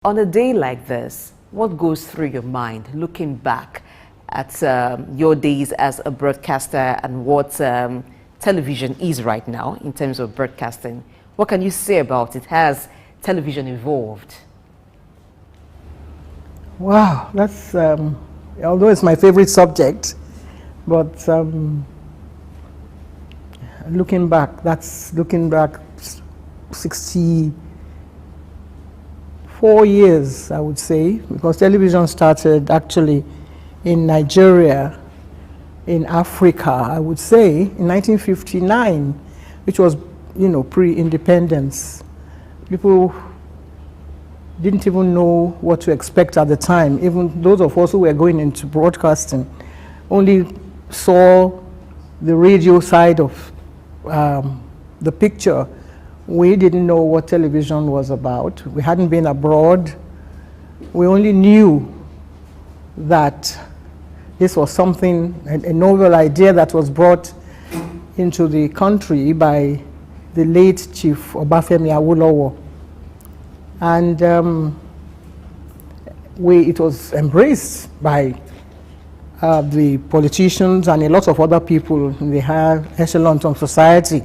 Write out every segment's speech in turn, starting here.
On a day like this, what goes through your mind looking back at your days as a broadcaster and what television is right now in terms of broadcasting? What can you say about it? Has television evolved? Wow, that's, although it's my favorite subject, but looking back 64 years, I would say, because television started actually in Nigeria, in Africa, I would say, in 1959, which was, pre-independence. People didn't even know what to expect at the time. Even those of us who were going into broadcasting only saw the radio side of the picture. We didn't know what television was about. We hadn't been abroad. We only knew that this was something, a novel idea that was brought into the country by the late Chief Obafemi Awolowo. And it was embraced by the politicians and a lot of other people in the higher echelons of society.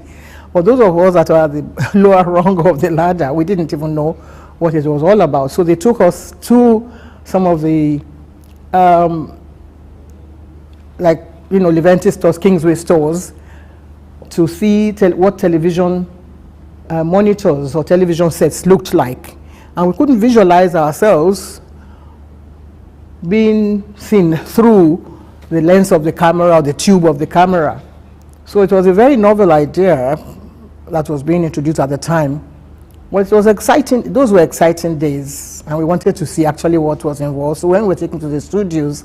For those of us that were at the lower rung of the ladder, we didn't even know what it was all about. So they took us to some of the, Leventis stores, Kingsway stores, to see what television monitors or television sets looked like. And we couldn't visualize ourselves being seen through the lens of the camera or the tube of the camera. So it was a very novel idea that was being introduced at the time. Well, it was exciting. Those were exciting days, and we wanted to see actually what was involved. So when we were taken to the studios,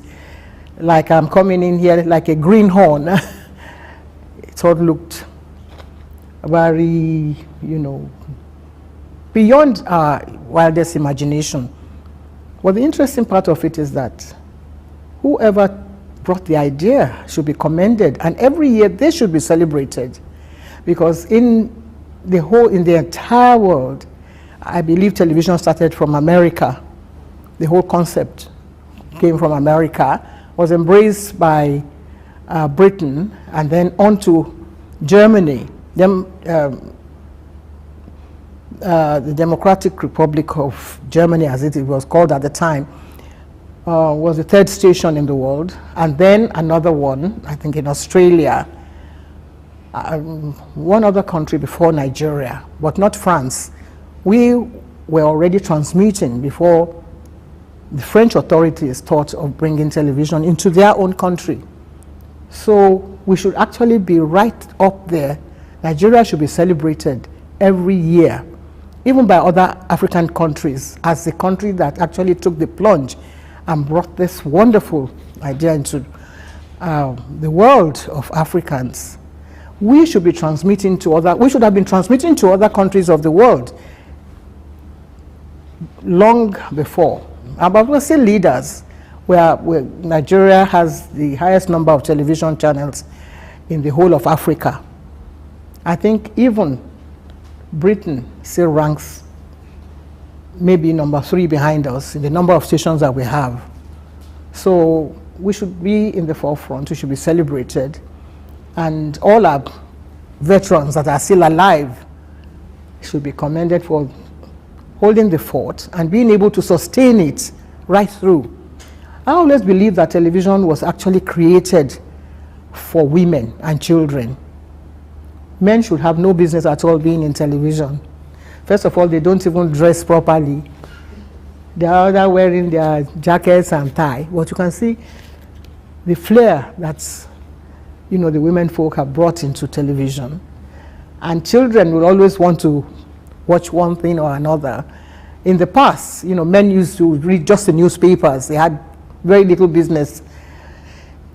like I'm coming in here like a greenhorn, it all looked very, beyond our wildest imagination. Well, the interesting part of it is that whoever brought the idea should be commended, and every year they should be celebrated, because in the entire world, I believe television started from America. The whole concept came from America, was embraced by Britain, and then on to Germany. The Democratic Republic of Germany, as it was called at the time, was the third station in the world, and then another one, I think in Australia, one other country before Nigeria, but not France. We were already transmitting before the French authorities thought of bringing television into their own country. So we should actually be right up there. Nigeria should be celebrated every year, even by other African countries, as the country that actually took the plunge and brought this wonderful idea into the world of Africans. We should be transmitting to we should have been transmitting to other countries of the world long before. But we're still leaders, where Nigeria has the highest number of television channels in the whole of Africa. I think even Britain still ranks maybe number 3 behind us in the number of stations that we have. So we should be in the forefront, we should be celebrated, and all our veterans that are still alive should be commended for holding the fort and being able to sustain it right through. I always believe that television was actually created for women and children. Men should have no business at all being in television. First of all, they don't even dress properly. They are either wearing their jackets and tie. But you can see the flair that's, the women folk have brought into television. And children will always want to watch one thing or another. In the past, men used to read just the newspapers. They had very little business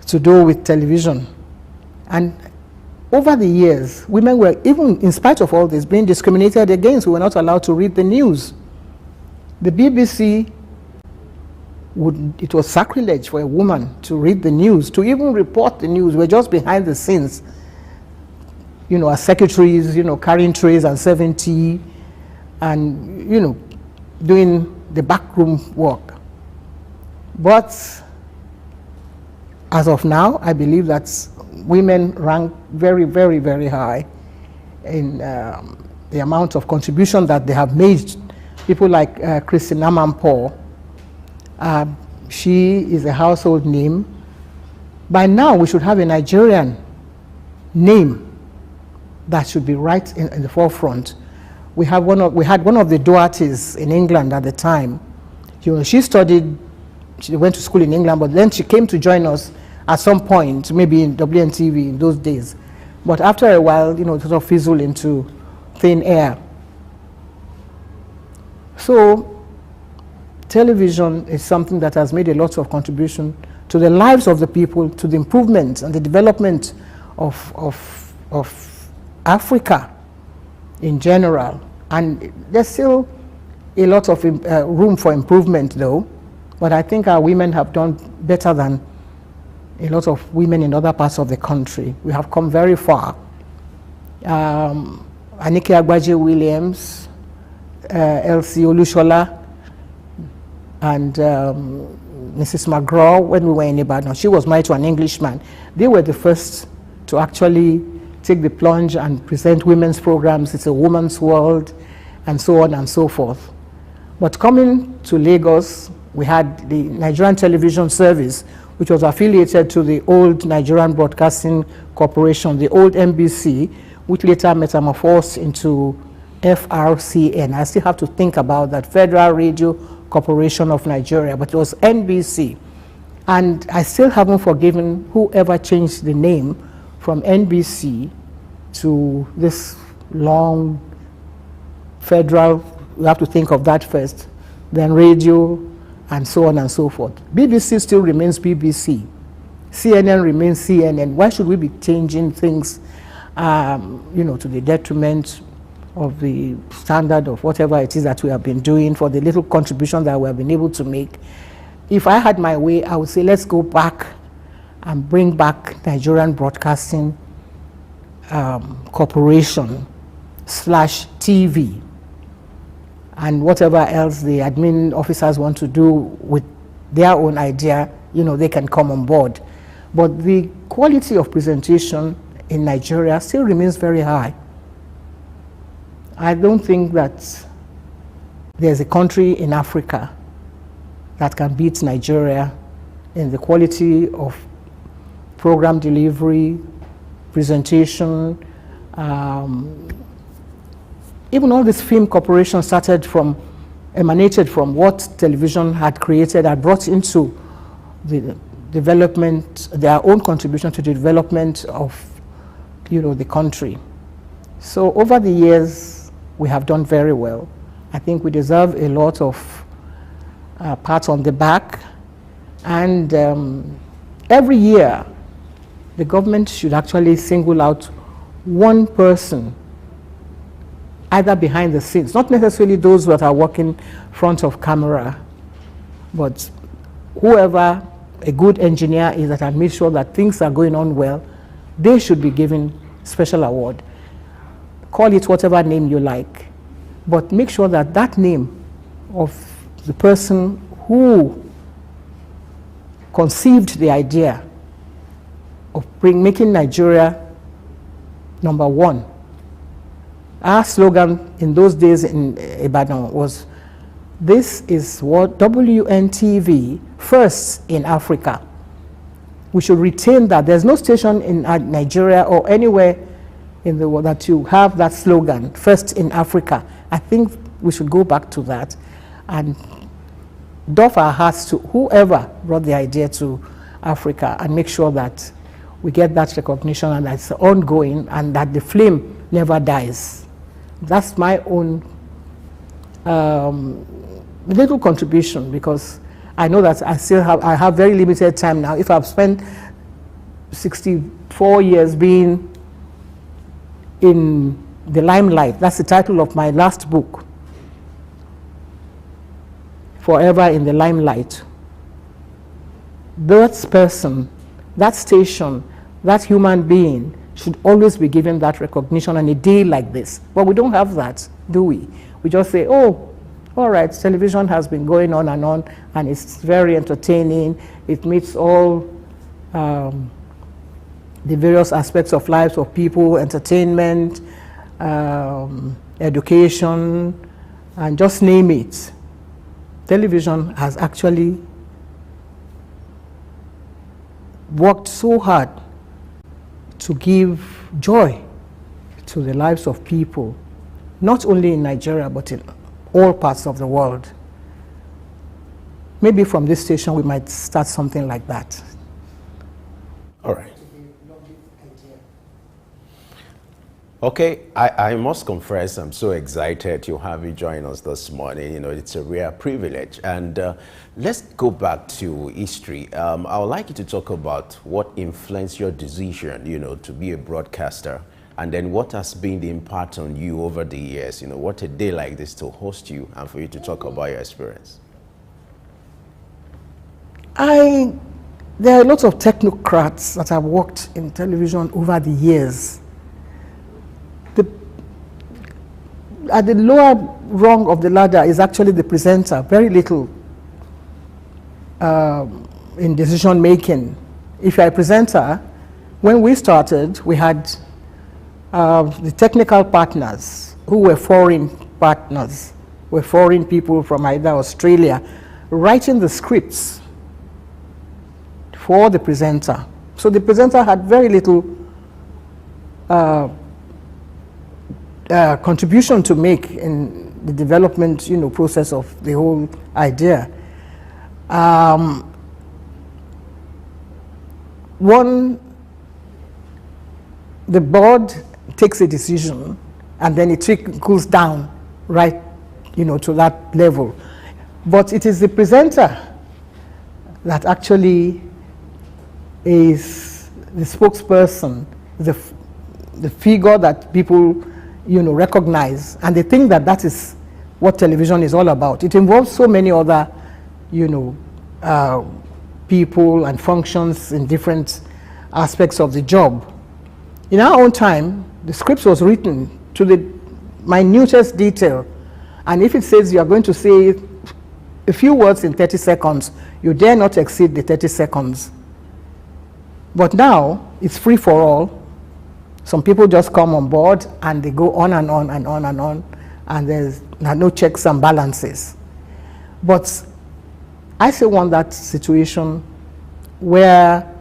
to do with television. And over the years, women were, even in spite of all this, being discriminated against. We were not allowed to read the news. The BBC, it was sacrilege for a woman to read the news, to even report the news. We're just behind the scenes, as secretaries, carrying trays and serving tea, and, doing the backroom work. But as of now, I believe that women rank very, very, very high in the amount of contribution that they have made. People like Christina Amanpour, she is a household name. By now, we should have a Nigerian name that should be right in the forefront. We had one of the Duartes in England at the time. She studied, she went to school in England, but then she came to join us at some point, maybe in WNTV in those days. But after a while, it sort of fizzled into thin air. So television is something that has made a lot of contribution to the lives of the people, to the improvement and the development of Africa in general. And there's still a lot of room for improvement though, but I think our women have done better than a lot of women in other parts of the country. We have come very far. Anike Agbaje Williams, Elsie Olushola, and Mrs. McGraw, when we were in Ibadan, she was married to an Englishman. They were the first to actually take the plunge and present women's programs. It's a woman's world, and so on and so forth. But coming to Lagos, we had the Nigerian Television Service, which was affiliated to the old Nigerian Broadcasting Corporation, the old NBC, which later metamorphosed into FRCN. I still have to think about that, Federal Radio Corporation of Nigeria, but it was NBC. And I still haven't forgiven whoever changed the name from NBC to this long federal, you have to think of that first, then radio, and so on and so forth. BBC still remains BBC. CNN remains CNN. Why should we be changing things, to the detriment of the standard of whatever it is that we have been doing, for the little contribution that we have been able to make? If I had my way, I would say let's go back and bring back Nigerian Broadcasting Corporation /TV, and whatever else the admin officers want to do with their own idea, they can come on board. But the quality of presentation in Nigeria still remains very high. I don't think that there's a country in Africa that can beat Nigeria in the quality of program delivery, presentation. Even all this film corporation emanated from what television had created and brought into the development, their own contribution to the development of, the country. So over the years, we have done very well. I think we deserve a lot of pats on the back. And every year, the government should actually single out one person, either behind the scenes, not necessarily those that are working front of camera, but whoever a good engineer is that can make sure that things are going on well, they should be given special award. Call it whatever name you like, but make sure that that name of the person who conceived the idea of making Nigeria #1. Our slogan in those days in Ibadan was, this is what WNTV first in Africa. We should retain that. There's no station in Nigeria or anywhere in the world that you have that slogan, first in Africa. I think we should go back to that and doff our hats to whoever brought the idea to Africa and make sure that we get that recognition and that's ongoing and that the flame never dies. That's my own little contribution, because I know that I have very limited time now. If I've spent 64 years being in the limelight, that's the title of my last book, Forever in the Limelight. That person, that station, that human being should always be given that recognition on a day like this. But we don't have that, do we? We just say, oh, all right, television has been going on, and it's very entertaining. It meets all the various aspects of lives of people, entertainment, education, and just name it. Television has actually worked so hard to give joy to the lives of people, not only in Nigeria, but in all parts of the world. Maybe from this station we might start something like that. All right. Okay, I must confess I'm so excited to have you join us this morning. You know, it's a rare privilege. And let's go back to history. I would like you to talk about what influenced your decision, you know, to be a broadcaster, and then what has been the impact on you over the years. You know, what a day like this to host you and for you to talk about your experience. There are lots of technocrats that have worked in television over the years. At the lower rung of the ladder is actually the presenter, very little in decision making. If you're a presenter, when we started, we had the technical partners who were foreign partners, were foreign people from either Australia, writing the scripts for the presenter. So the presenter had very little contribution to make in the development, you know, process of the whole idea. The board takes a decision, and then it trickles down, right, you know, to that level. But it is the presenter that actually is the spokesperson, the figure that people, you know, recognize, and they think that that is what television is all about. It involves so many other, you know, people and functions in different aspects of the job. In our own time, the script was written to the minutest detail, and if it says you are going to say a few words in 30 seconds, you dare not exceed the 30 seconds. But now, it's free for all. Some people just come on board and they go on and on and on and on, and there's no checks and balances. But I still want that situation where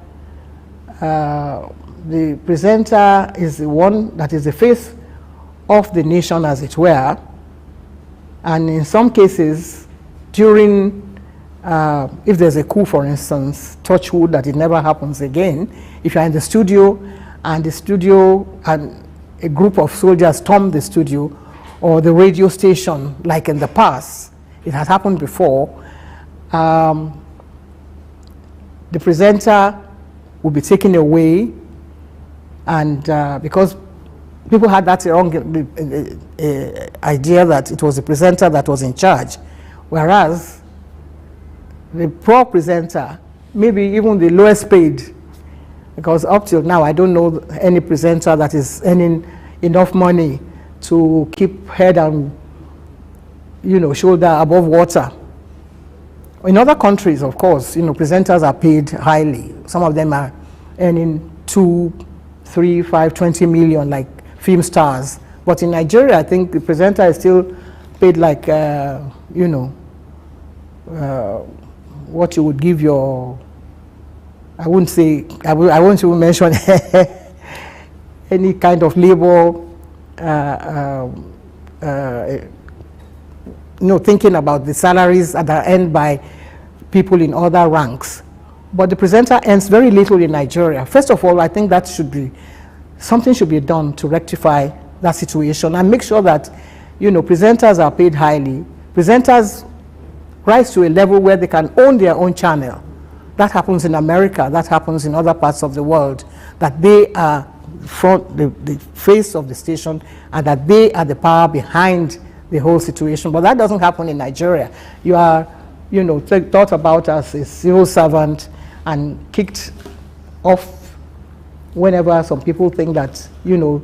the presenter is the one that is the face of the nation, as it were, and in some cases, during if there's a coup, for instance, touch wood that it never happens again, if you're in the studio and a group of soldiers storm the studio or the radio station, like in the past, it has happened before, the presenter will be taken away, and because people had that wrong idea that it was the presenter that was in charge, whereas the poor presenter, maybe even the lowest paid, because up till now I don't know any presenter that is earning enough money to keep head and, you know, shoulder above water. In other countries, of course, you know, presenters are paid highly. Some of them are earning 2, 3, 5, 20 million, like film stars. But in Nigeria, I think the presenter is still paid like, you know, what you would give your, I won't even mention any kind of labor, thinking about the salaries that are earned by people in other ranks. But the presenter earns very little in Nigeria. First of all, I think that something should be done to rectify that situation and make sure that, you know, presenters are paid highly. Presenters rise to a level where they can own their own channel. That happens in America, that happens in other parts of the world, that they are the face of the station, and that they are the power behind the whole situation. But that doesn't happen in Nigeria. You are, you know, thought about as a civil servant and kicked off whenever some people think that, you know,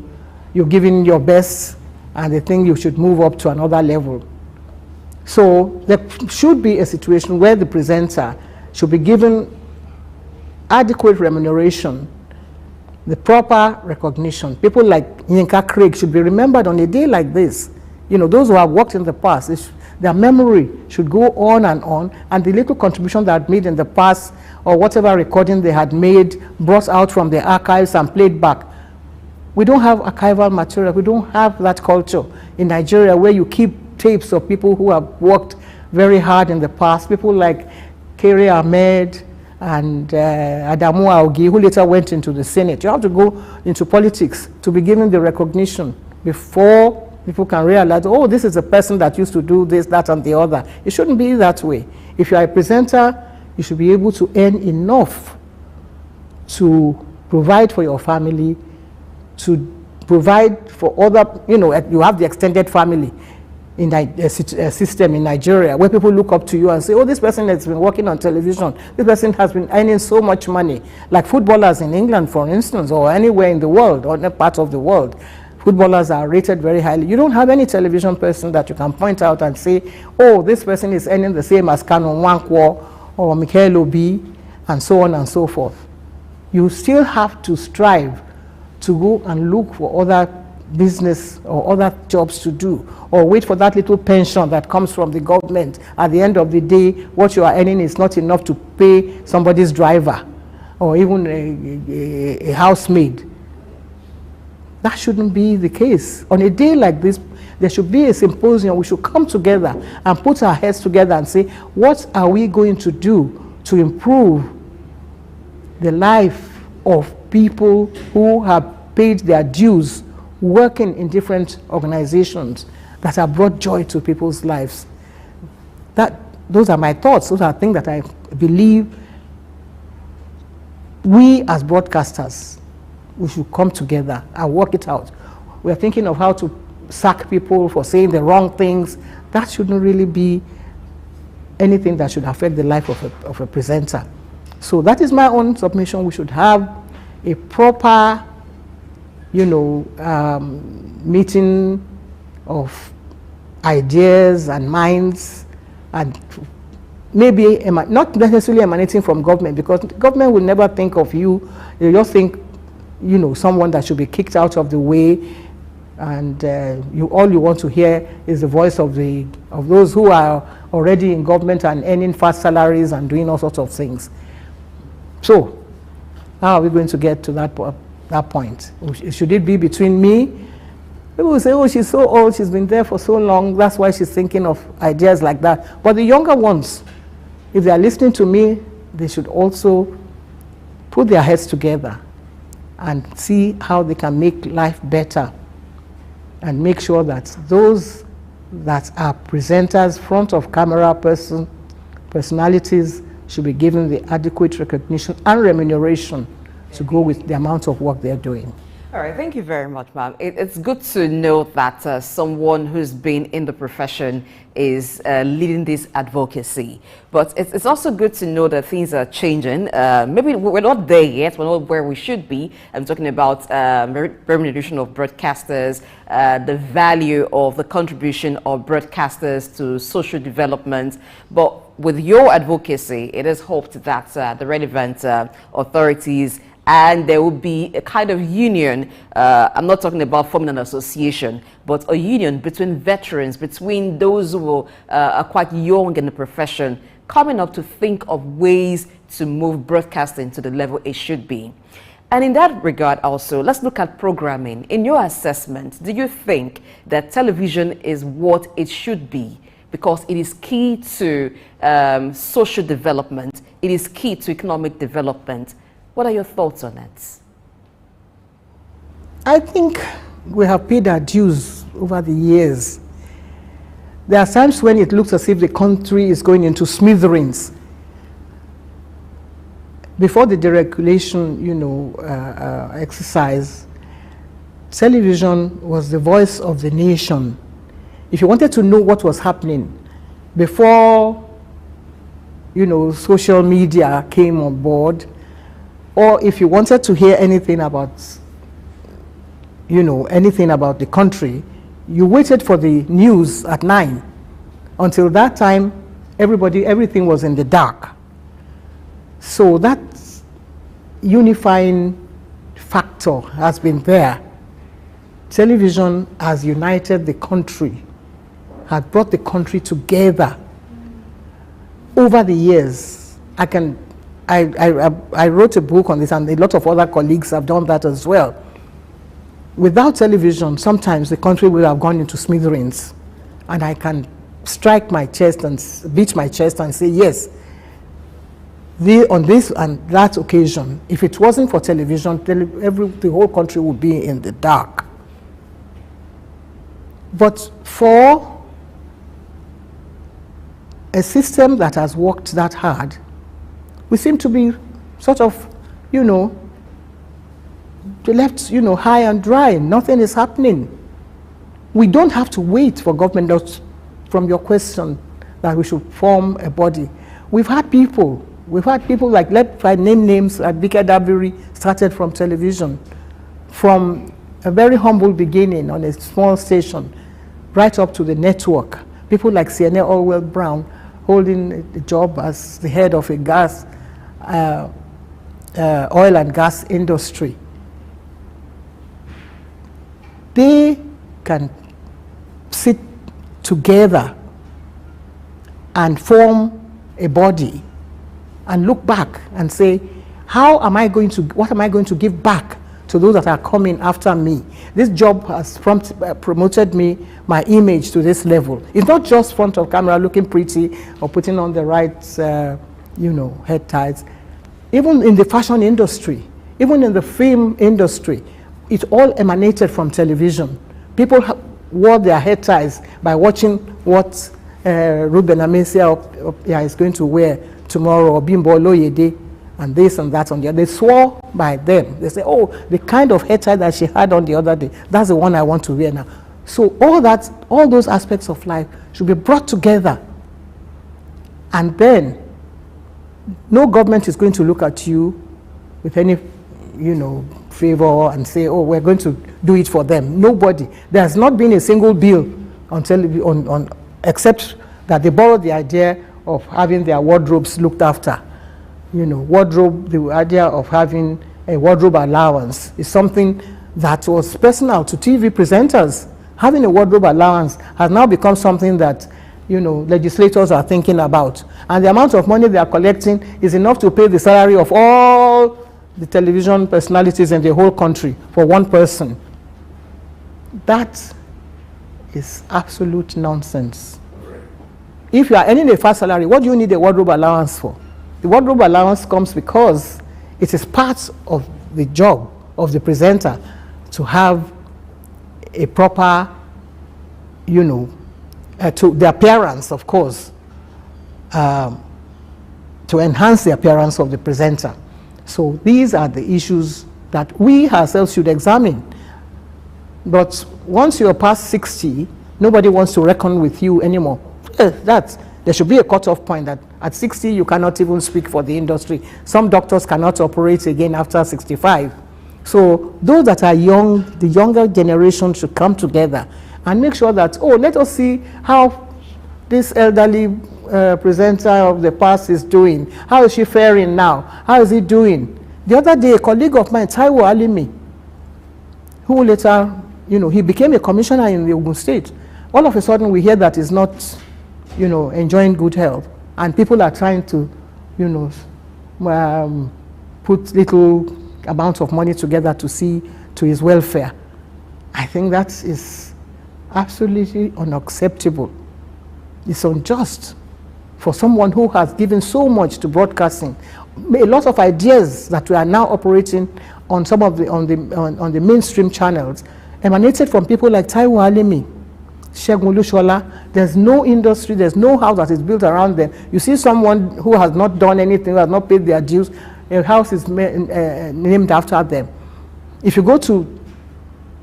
you're giving your best and they think you should move up to another level. So there should be a situation where the presenter should be given adequate remuneration, the proper recognition. People like Yinka Craig should be remembered on a day like this. You know, those who have worked in the past, their memory should go on, and the little contribution they had made in the past, or whatever recording they had made, brought out from the archives and played back. We don't have archival material. We don't have that culture in Nigeria where you keep tapes of people who have worked very hard in the past, people like Kere Ahmed and Adamu Aogi, who later went into the Senate. You have to go into politics to be given the recognition before people can realize, oh, this is a person that used to do this, that, and the other. It shouldn't be that way. If you are a presenter, you should be able to earn enough to provide for your family, to provide for other, you know, you have the extended family in a system in Nigeria where people look up to you and say, oh, this person has been working on television, this person has been earning so much money. Like footballers in England, for instance, or anywhere in the world, or any part of the world, footballers are rated very highly. You don't have any television person that you can point out and say, oh, this person is earning the same as Canon Nwankwo or Michael Obi, and so on and so forth. You still have to strive to go and look for other business or other jobs to do, or wait for that little pension that comes from the government. At the end of the day, what you are earning is not enough to pay somebody's driver or even a housemaid. That shouldn't be the case. On a day like this, there should be a symposium. We should come together and put our heads together and say, what are we going to do to improve the life of people who have paid their dues working in different organizations that have brought joy to people's lives. Those are my thoughts. Those are things that I believe we as broadcasters, we should come together and work it out. We are thinking of how to sack people for saying the wrong things. That shouldn't really be anything that should affect the life of a presenter. So that is my own submission. We should have a proper, you know, meeting of ideas and minds, and maybe not necessarily emanating from government, because government will never think of you. They just think, you know, someone that should be kicked out of the way, and all you want to hear is the voice of those who are already in government and earning fast salaries and doing all sorts of things. So how are we going to get to that point? Should it be between me? People will say, oh, she's so old, she's been there for so long, that's why she's thinking of ideas like that. But the younger ones, if they are listening to me, they should also put their heads together and see how they can make life better, and make sure that those that are presenters, front of camera personalities, should be given the adequate recognition and remuneration to go with the amount of work they're doing. All right, thank you very much, ma'am. It's good to know that someone who's been in the profession is leading this advocacy. But it's also good to know that things are changing. Maybe we're not there yet, we're not where we should be. I'm talking about remuneration of broadcasters, the value of the contribution of broadcasters to social development. But with your advocacy, it is hoped that the relevant authorities, and there will be a kind of union. I'm not talking about forming an association, but a union between veterans, between those who are quite young in the profession, coming up to think of ways to move broadcasting to the level it should be. And in that regard also, let's look at programming. In your assessment, do you think that television is what it should be? Because it is key to social development, it is key to economic development. What are your thoughts on it? I think we have paid our dues over the years. There are times when it looks as if the country is going into smithereens. Before the deregulation, you know, exercise, television was the voice of the nation. If you wanted to know what was happening before, you know, social media came on board, or if you wanted to hear anything about, you know, anything about the country, you waited for the news at 9 Until that time, everything was in the dark. So that unifying factor has been there. Television has united the country, has brought the country together. Over the years, I wrote a book on this, and a lot of other colleagues have done that as well. Without television, sometimes the country would have gone into smithereens. And I can strike my chest and beat my chest and say, yes, on this and that occasion, if it wasn't for television, the whole country would be in the dark. But for a system that has worked that hard, we seem to be sort of, left, high and dry. Nothing is happening. We don't have to wait for government. From your question that we should form a body, we've had people like, let I name names, like Bika Dabiri started from television, from a very humble beginning on a small station, right up to the network. People like Sienna Orwell Brown holding the job as the head of a gas, oil and gas industry. They can sit together and form a body and look back and say, what am I going to give back to those that are coming after me? This job has promoted my image to this level. It's not just front of camera looking pretty or putting on the right, head ties. Even in the fashion industry, even in the film industry, it all emanated from television. People wore their head ties by watching what Ruben Amesia is going to wear tomorrow, or Bimbo Oloyede, and this and that on the other. They swore by them. They say, oh, the kind of head tie that she had on the other day, that's the one I want to wear now. So all those aspects of life should be brought together. And then no government is going to look at you with any, favor and say, oh, we're going to do it for them. Nobody. There has not been a single bill except that they borrowed the idea of having their wardrobes looked after. The idea of having a wardrobe allowance is something that was personal to TV presenters. Having a wardrobe allowance has now become something that, legislators are thinking about. And the amount of money they are collecting is enough to pay the salary of all the television personalities in the whole country for one person. That is absolute nonsense. If you are earning a fast salary, what do you need a wardrobe allowance for? The wardrobe allowance comes because it is part of the job of the presenter to have a proper, to the appearance, of course, to enhance the appearance of the presenter. So these are the issues that we ourselves should examine. But once you're past 60, nobody wants to reckon with you anymore. There should be a cutoff point that at 60 you cannot even speak for the industry. Some doctors cannot operate again after 65. So those that are young, the younger generation should come together and make sure that, let us see how this elderly presenter of the past is doing. How is she faring now? How is he doing? The other day, a colleague of mine, Taiwo Alimi, who later, he became a commissioner in the Ogun State. All of a sudden, we hear that he's not, enjoying good health. And people are trying to, put little amounts of money together to see to his welfare. I think that is absolutely unacceptable. It's unjust for someone who has given so much to broadcasting. A lot of ideas that we are now operating on some of on the mainstream channels emanated from people like Taiwo Alimi, Segun Olushola. There's no industry, there's no house that is built around them. You see someone who has not done anything, who has not paid their dues, a house is named after them. If you go to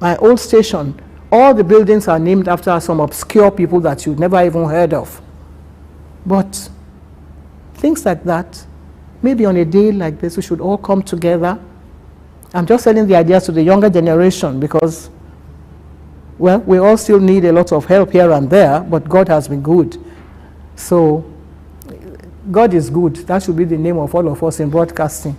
my old station, all the buildings are named after some obscure people that you've never even heard of. But things like that, maybe on a day like this, we should all come together. I'm just selling the ideas to the younger generation because, well, we all still need a lot of help here and there, but God has been good. So God is good. That should be the name of all of us in broadcasting.